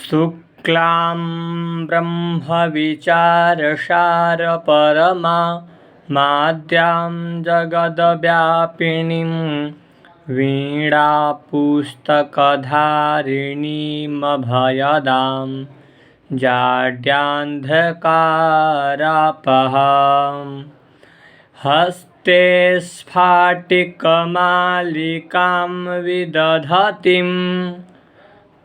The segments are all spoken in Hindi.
शुक्लां ब्रह्मविचारसारपरमा माद्यां जगद्व्यापिनीं वीणापुस्तकधारिणीमभयदां जाड्यान्धकारापहां हस्ते स्फाटिकमालिकां विदधतीं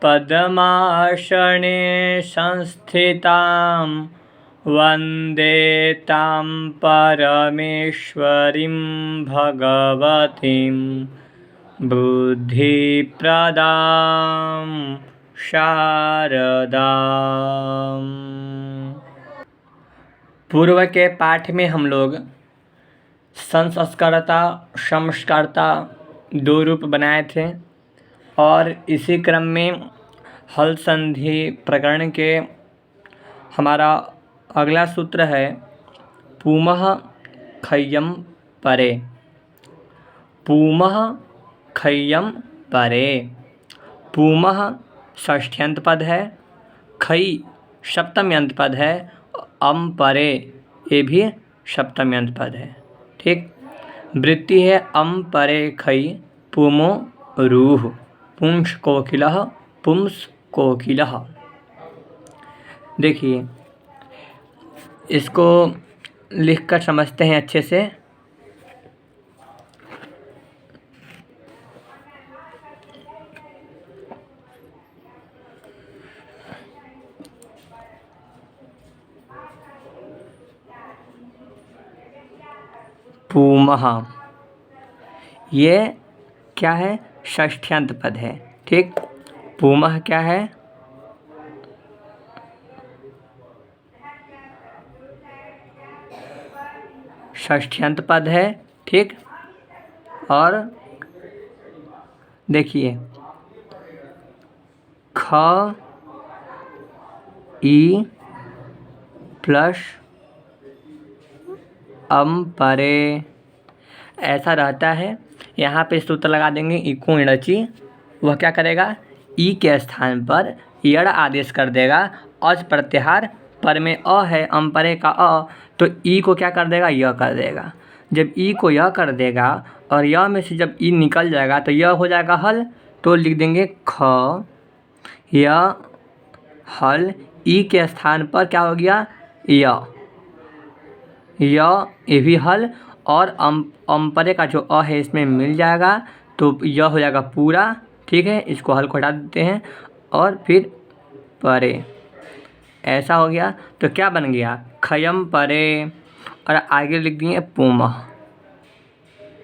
पद्मासने संस्थितां वन्दे तां परमेश्वरीं भगवतीं बुद्धिप्रदां शारदाम्। पूर्व के पाठ में हम लोग संस्कर्ता संस्कर्ता दो रूप बनाए थे और इसी क्रम में हल संधि प्रकरण के हमारा अगला सूत्र है पूमः खय्यम परे। पूमः खय्यम परे। पूमः षष्ठ्यंत पद है, खई सप्तम्यंत पद है, अम परे ये भी सप्तम्यंत पद है। ठीक, वृत्ति है अम परे खई पूमो रूह पुंस कोकिलः पुंस कोकिलः। देखिए इसको लिखकर समझते हैं अच्छे से। पूमः ये क्या है? षष्ठ्यंत पद है। ठीक, पूमः क्या है? षष्ठ्यंत पद है। ठीक, और देखिए ख ई प्लस अम परे ऐसा रहता है। यहाँ पे सूत्र लगा देंगे इको इणची। वह क्या करेगा? ई के स्थान पर यड़ आदेश कर देगा। अज प्रत्याहार पर में अ है, अम परे का अ, तो ई को क्या कर देगा? य कर देगा। जब ई को य कर देगा और य में से जब ई निकल जाएगा तो य हो जाएगा हल, तो लिख देंगे ख य हल। ई के स्थान पर क्या हो गया? य ये भी हल, और अम परे का जो अ है इसमें मिल जाएगा तो यह हो जाएगा पूरा। ठीक है, इसको हल को हटा देते हैं और फिर परे ऐसा हो गया। तो क्या बन गया? खयम परे, और आगे लिख दिए पूमः।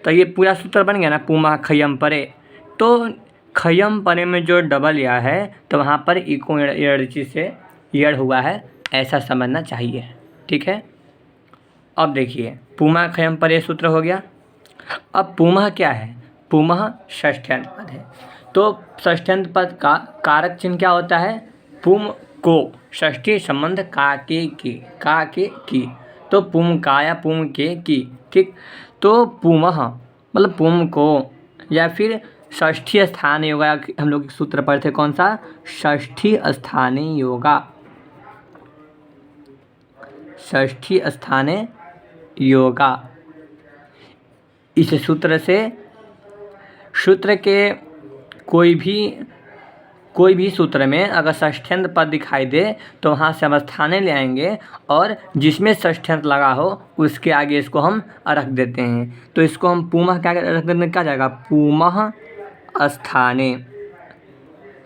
तो ये पूरा सूत्र बन गया ना, पूमः खयम परे। तो खयम परे में जो डबल या है तो वहाँ पर इको एड़ची से यड़ हुआ है, ऐसा समझना चाहिए। ठीक है, अब देखिए पूमः खयम परे सूत्र हो गया। अब पूमः क्या है? पूमः षष्ठ्यंत पद है। तो षष्ठ्यंत पद का कारक चिन्ह क्या होता है? पुम को, षष्ठी संबंध का के की, तो पुम का या पुम के की। ठीक, तो पूमः मतलब पुम को, या फिर षष्ठी स्थान योगा। हम लोग सूत्र पढ़ते कौन सा? षष्ठी स्थाने योगा। षष्ठी स्थाने योगा। इस सूत्र से सूत्र के कोई भी सूत्र में अगर षष्ठ्यंत पद दिखाई दे तो वहाँ से हम स्थाने ले आएंगे और जिसमें षष्ठ्यंत लगा हो उसके आगे इसको हम रख देते हैं। तो इसको हम पूमः क्या रख देते, क्या जाएगा? पूमः स्थाने।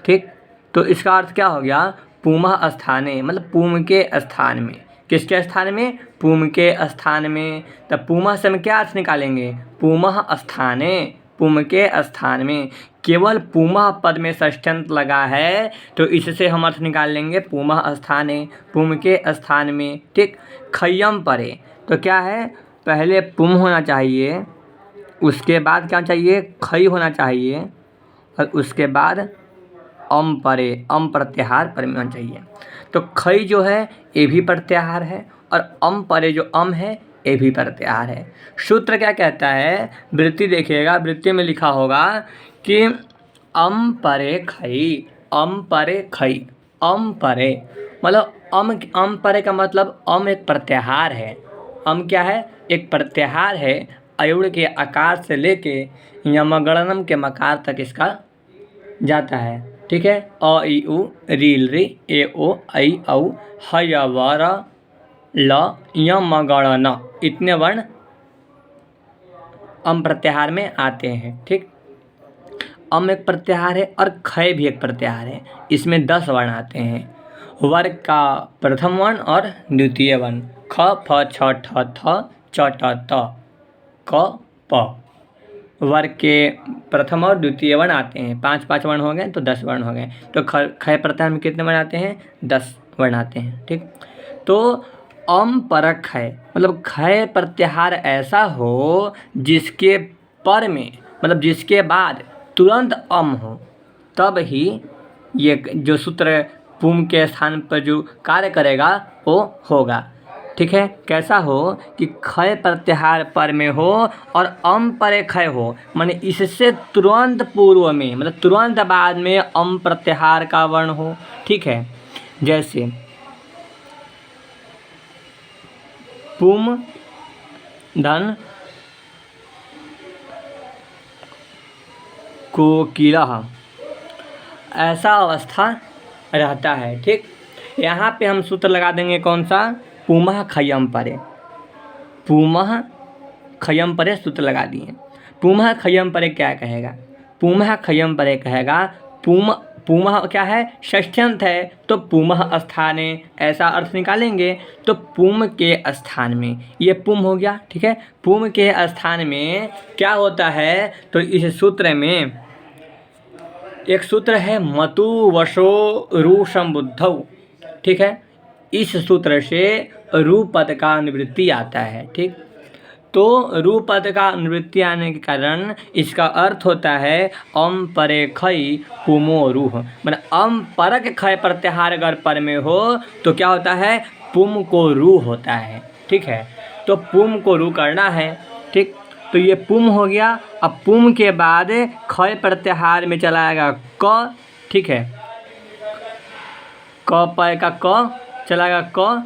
ठीक, तो इसका अर्थ क्या हो गया? पूमः स्थाने मतलब पूम के स्थान में। किसके स्थान में? पूम के स्थान में। तब पूमः से हम क्या अर्थ निकालेंगे? पूमः स्थाने, पूम के स्थान में। केवल पूमः पद में षष्ठ्यंत लगा है तो इससे हम अर्थ निकाल लेंगे पूमः स्थाने, पूम के स्थान में। ठीक, खय्यम परे तो क्या है? पहले पुम होना चाहिए, उसके बाद क्या चाहिए? खई होना चाहिए, और उसके बाद अम परे, अम प्रत्याहार पर में होना चाहिए। तो खई जो है ये भी प्रत्याहार है, और अम परे जो अम है ये भी प्रत्याहार है। सूत्र क्या कहता है? वृत्ति देखिएगा, वृत्ति में लिखा होगा कि अम परे खई, अम परे खई। अम परे, मतलब अम परे का मतलब अम एक प्रत्याहार है। अम क्या है? एक प्रत्याहार है। अयुड़ के आकार से लेके यमगणनम के मकार तक इसका जाता है। ठीक है, अ ई उ रील री ए ओ ऐ औ ह य व र ल य म ग ण न इतने वर्ण अम प्रत्याहार में आते हैं। ठीक, अम एक प्रत्याहार है और खय भी एक प्रत्याहार है। इसमें 10 वर्ण आते हैं। वर्ग का प्रथम वर्ण और द्वितीय वर्ण ख फ छ ठ थ च ट त क प। वर्ग के प्रथम और द्वितीय वर्ण आते हैं। 5 वर्ण हो गए तो 10 वर्ण हो गए। तो खय प्रत्याहार में कितने वर्ण आते हैं? 10 वर्ण आते हैं। ठीक, तो अम परक खय मतलब खय प्रत्याहार ऐसा हो जिसके पर में मतलब जिसके बाद तुरंत अम हो, तब ही ये जो सूत्र पुम के स्थान पर जो कार्य करेगा वो होगा। ठीक है, कैसा हो कि खय प्रत्याहार पर में हो और अम परे खय हो, माने इससे तुरंत पूर्व में मतलब तुरंत बाद में अम प्रत्याहार का वर्ण हो। ठीक है, जैसे पुम धन कोकिलः, ऐसा अवस्था रहता है। ठीक, यहाँ पे हम सूत्र लगा देंगे कौन सा? पुमः खयम परे, पुमः खयम परे सूत्र लगा दिए। पुमः खयम परे क्या कहेगा? पुमः खयम परे कहेगा पुमः क्या है? षष्ठ्यंत है, तो पुमः स्थाने ऐसा अर्थ निकालेंगे। तो पुम के स्थान में ये पुम हो गया। ठीक है, पुम के स्थान में क्या होता है? तो इस सूत्र में एक सूत्र है मतु वशो रु संबुद्धौ। ठीक है, इस सूत्र से रू पद का निवृत्ति आता है। ठीक, तो रू पद का निवृत्ति आने के कारण इसका अर्थ होता है अम परे खय पुमो रूह, मतलब अम परक खय प्रत्याहार अगर पर में हो तो क्या होता है? पुम को रू होता है। ठीक है, तो पुम को रू करना है। ठीक, तो ये पुम हो गया। अब पुम के बाद खय प्रत्याहार में चला आएगा क। ठीक है, क पर का क चलाएगा क,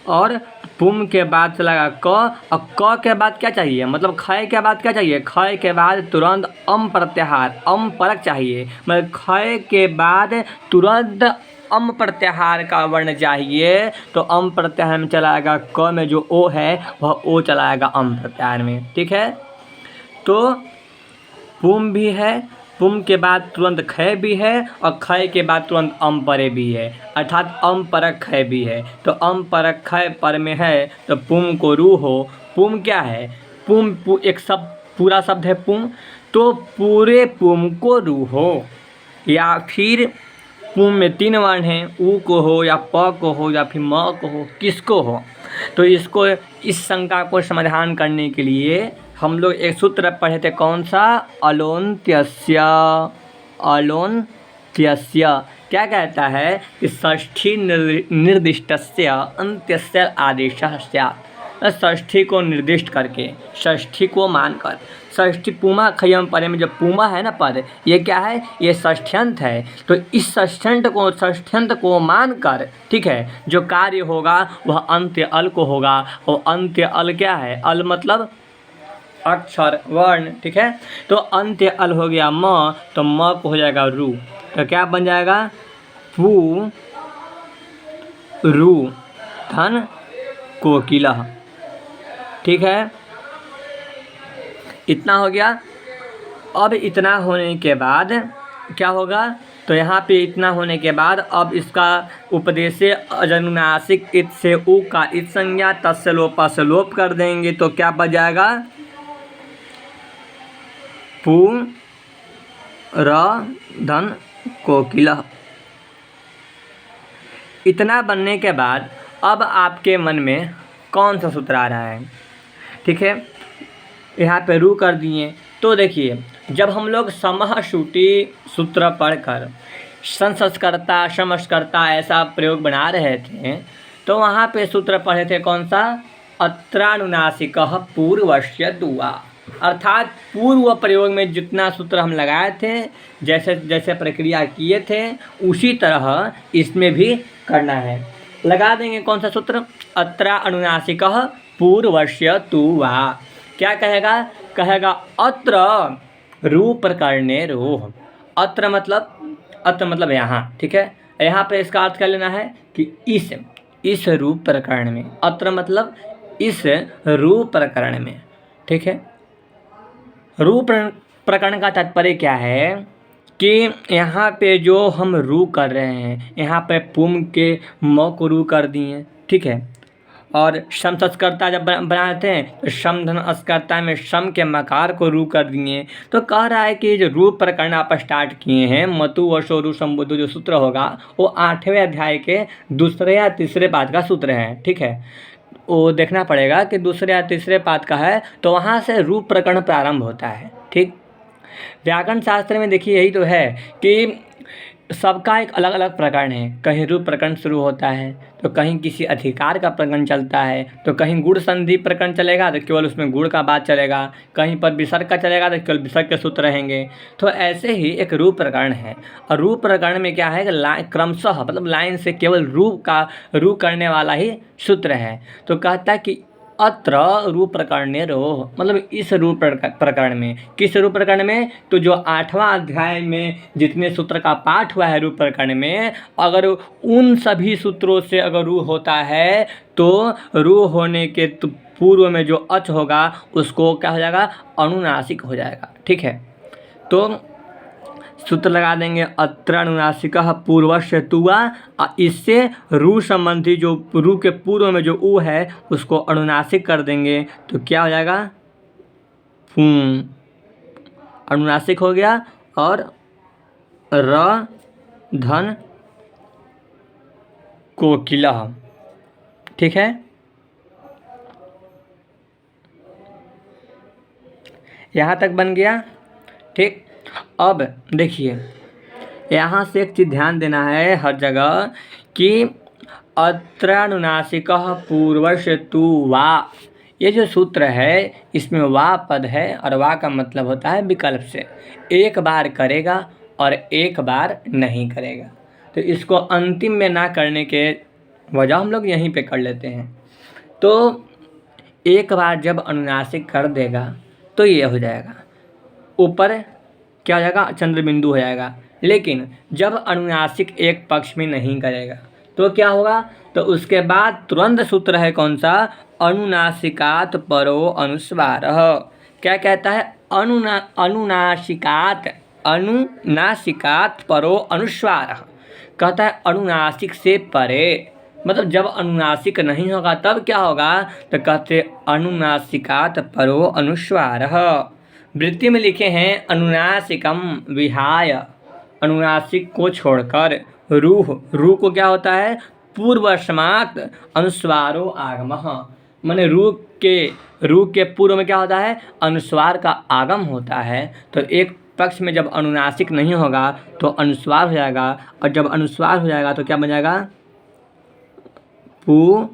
और पुम के बाद चलाएगा क, और क के बाद क्या चाहिए? मतलब खय के बाद क्या चाहिए? खय के बाद तुरंत अम प्रत्याहार अम परक चाहिए। मतलब खय के बाद तुरंत अम प्रत्याहार का वर्ण चाहिए। तो अम प्रत्याहार में चलाएगा क में जो ओ है वह ओ चलाएगा अम प्रत्याहार में। ठीक है, तो पुम भी है, पुम के बाद तुरंत खय भी है, और खय के बाद तुरंत अम परे भी है, अर्थात अम परक खय भी है। तो अम परक खय पर में है तो पुम को रू हो। पुम क्या है? पुम एक पूरा शब्द है पुम, तो पूरे पुम को रू हो। या फिर पुम में 3 वर्ण हैं, उ को हो या प को हो या फिर म को हो, किसको हो। तो इसको इस शंका को समाधान करने के लिए हम लोग एक सूत्र पढ़े थे, कौन सा? अलोन्त्यस्य। अलोन्त्यस्य क्या कहता है कि षष्ठी निर्दिष्टस्य अन्त्यस्य आदेशः स्यात्। षष्ठी को निर्दिष्ट करके, षष्ठी को मानकर, षष्ठी पुमा खयम परे में जो पुमा है ना पद, ये क्या है? ये षष्ठ्यंत है। तो इस षष्ठ्यंत को मानकर, ठीक है, जो कार्य होगा वह अंत्य अल को होगा। और अंत्य अल क्या है? अल मतलब अक्षर वर्ण। ठीक है, तो अंत्य अल हो गया म, तो म को हो जाएगा रू। तो क्या बन जाएगा? पू रू धन कोकिलः। ठीक है, इतना हो गया। अब इतना होने के बाद क्या होगा? तो यहाँ पे इतना होने के बाद अब इसका उपदेशे अजनुनासिक इत से उ का इत संज्ञा तस्य लोपा से लोप कर देंगे। तो क्या बच जाएगा? पू र धन कोकिलः। इतना बनने के बाद अब आपके मन में कौन सा सूत्र आ रहा है? ठीक है, यहाँ पे रू कर दिए। तो देखिए, जब हम लोग समः श्रुति सूत्र पढ़कर संस्कर्ता समस्कर्ता ऐसा प्रयोग बना रहे थे, तो वहाँ पे सूत्र पढ़े थे कौन सा? अत्रानुनासिकः पूर्वस्य दुआ। अर्थात पूर्व प्रयोग में जितना सूत्र हम लगाए थे, जैसे जैसे प्रक्रिया किए थे, उसी तरह इसमें भी करना है। लगा देंगे कौन सा सूत्र? अत्र अनुनासिकः पूर्वस्य तु वा। क्या कहेगा? कहेगा अत्र रू प्रकरणे रोह। अत्र मतलब यहाँ, ठीक है। यहाँ पे इसका अर्थ क्या लेना है कि इस रूप प्रकरण में। अत्र मतलब इस रूप प्रकरण में, ठीक है। रूप प्रकरण का तात्पर्य क्या है कि यहाँ पे जो हम रू कर रहे हैं, यहाँ पे पुम के म को रू कर दिए, ठीक है। और शम संस्कर्ता जब बनाते हैं तो शम धन अस्कर्ता में शम के मकार को रू कर दिए। तो कह रहा है कि जो रूप प्रकरण आप स्टार्ट किए हैं, मतु वशो रू संबुद्धो जो सूत्र होगा वो 8वें अध्याय के दूसरे या तीसरे पाद का सूत्र है, ठीक है। वो देखना पड़ेगा कि दूसरे या तीसरे पाद का है, तो वहाँ से रूप प्रकरण प्रारंभ होता है, ठीक। व्याकरण शास्त्र में देखिए यही तो है कि सबका एक अलग अलग प्रकरण है। कहीं रूप प्रकरण शुरू होता है तो कहीं किसी अधिकार का प्रकरण चलता है, तो कहीं गुण संधि प्रकरण चलेगा तो केवल उसमें गुण का बात चलेगा, कहीं पर विसर्ग का चलेगा तो केवल विसर्ग के सूत्र रहेंगे। तो ऐसे ही एक रूप प्रकरण है। और रूप प्रकरण में क्या है कि क्रमशः मतलब लाइन से केवल रूप करने वाला ही सूत्र है। तो कहता है कि अत्र रूप प्रकरणे रोह, मतलब इस रूप प्रकरण में। किस रूप प्रकरण में? तो जो 8वां अध्याय में जितने सूत्र का पाठ हुआ है रूप प्रकरण में, अगर उन सभी सूत्रों से अगर रू होता है तो रू होने के पूर्व में जो अच होगा उसको क्या हो जाएगा? अनुनासिक हो जाएगा, ठीक है। तो सूत्र लगा देंगे अत्र अनुनासिकः पूर्वस्य तु वा। इससे रू संबंधी जो रू के पूर्व में जो उ है उसको अनुनासिक कर देंगे तो क्या हो जाएगा? अनुनासिक हो गया। और र धन कोकिलः, ठीक है। यहाँ तक बन गया, ठीक। अब देखिए यहाँ से एक चीज़ ध्यान देना है हर जगह कि अत्र अनुनासिकः पूर्वस्य तु वा, ये जो सूत्र है इसमें वा पद है और वा का मतलब होता है विकल्प से। एक बार करेगा और एक बार नहीं करेगा। तो इसको अंतिम में ना करने के वजह हम लोग यहीं पे कर लेते हैं। तो एक बार जब अनुनासिक कर देगा तो ये हो जाएगा, ऊपर क्या हो जाएगा? चंद्र बिंदु हो जाएगा। लेकिन जब अनुनासिक एक पक्ष में नहीं करेगा तो क्या होगा? तो उसके बाद तुरंत सूत्र है कौन सा? अनुनासिकात परो अनुस्वारः। क्या कहता है? अनुनासिकात परो अनुस्वारः। कहता है अनुनासिक से परे, मतलब जब अनुनासिक नहीं होगा तब क्या होगा? तो कहते अनुनासिकात परो अनुस्वारः। वृत्ति में लिखे हैं अनुनासिकम विहाय, अनुनासिक को छोड़कर। रूह को क्या होता है? पूर्वस्मात् अनुस्वारो आगमः, माने रूह के पूर्व में क्या होता है? अनुस्वार का आगम होता है। तो एक पक्ष में जब अनुनासिक नहीं होगा तो अनुस्वार हो जाएगा, और जब अनुस्वार हो जाएगा तो क्या बन जाएगा? पू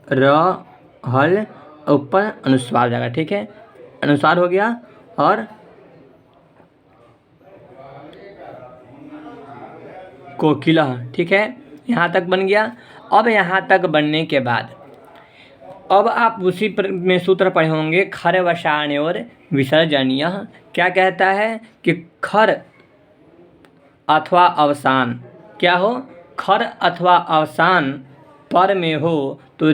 र हल ऊपर अनुस्वार हो जाएगा, ठीक है। अनुस्वार हो गया और कोकिला, ठीक है। यहाँ तक बन गया। अब यहाँ तक बनने के बाद अब आप उसी में सूत्र पढ़े होंगे खर वशान्योर विसर्जनीयः। क्या कहता है कि खर अथवा अवसान क्या हो? खर अथवा अवसान पर में हो तो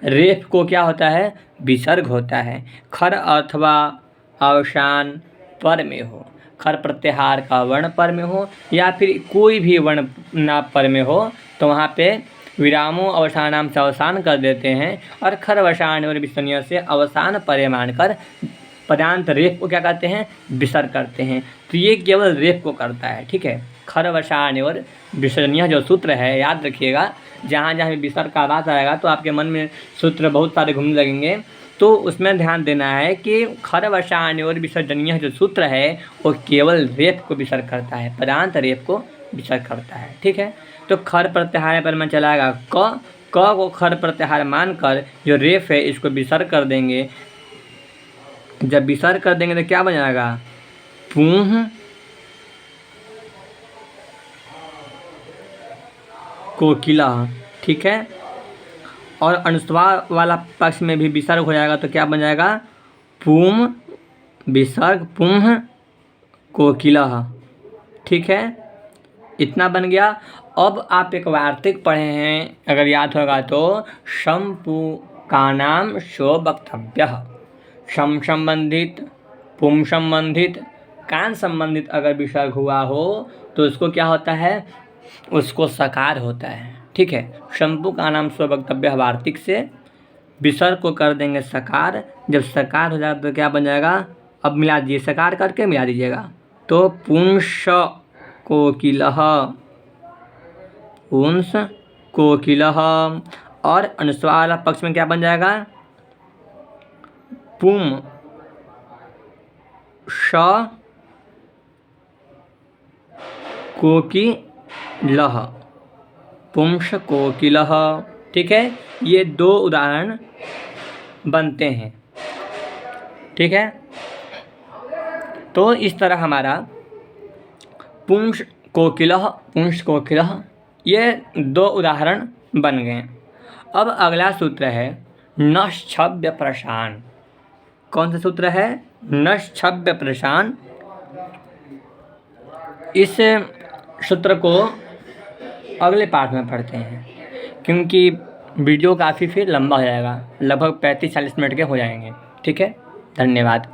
रेफ को क्या होता है? विसर्ग होता है। खर अथवा अवसान पर में हो, खर प्रत्याहार का वर्ण पर में हो या फिर कोई भी वर्ण ना पर में हो तो वहाँ पे विरामों अवसानाम से अवसान कर देते हैं, और खर वशान और विसर्जनीय से अवसान परे मानकर पदांत रेफ को क्या कहते हैं? विसर्ग करते हैं। तो ये केवल रेफ को करता है, ठीक है। खर वशान और विसर्जनीय जो सूत्र है याद रखिएगा, जहाँ जहाँ विसर्ग का बात आएगा तो आपके मन में सूत्र बहुत सारे घूमने लगेंगे, तो उसमें ध्यान देना है कि खर वशान और विसर्जनीय जो सूत्र है वो केवल रेफ को विसर्ग करता है, पदांत रेफ को विसर्ग करता है, ठीक है। तो खर प्रत्याहार पर में चलाएगा क को खर प्रत्याहार मानकर जो रेफ है इसको विसर्ग कर देंगे। जब विसर्ग कर देंगे तो क्या बन जाएगा? पुंह कोकिला। ठीक है। और अनुस्वार वाला पक्ष में भी विसर्ग हो जाएगा तो क्या बन जाएगा? पुम विसर्ग पुंह कोकिला। ठीक है, इतना बन गया। अब आप एक वार्तिक पढ़े हैं अगर याद होगा तो, शम्पु का नाम शो वक्तव्य। शम संबंधित, पुम संबंधित, कान संबंधित अगर विसर्ग हुआ हो तो उसको क्या होता है? उसको सकार होता है। ठीक है, शंपु का नाम स्व वक्तव्य वार्तिक से विसर्ग को कर देंगे सकार। जब सकार हो जाएगा तो क्या बन जाएगा? अब मिला दीजिए, सकार करके मिला दीजिएगा। तो पुंस कोकिलः, पुंस कोकिलः। और अनुस्वार वाला पक्ष में क्या बन जाएगा? पुम श कोकिलः, पुंस कोकिलः। ठीक है, ये 2 उदाहरण बनते हैं। ठीक है, तो इस तरह हमारा पुंस कोकिलः, पुंस कोकिलः, ये 2 उदाहरण बन गए। अब अगला सूत्र है नश्छव्य प्रशान। कौन सा सूत्र है? नश्छव्य प्रशान। इस सूत्र को अगले पार्ट में पढ़ते हैं क्योंकि वीडियो काफ़ी फिर लंबा हो जाएगा, लगभग 35-40 मिनट के हो जाएंगे। ठीक है, धन्यवाद।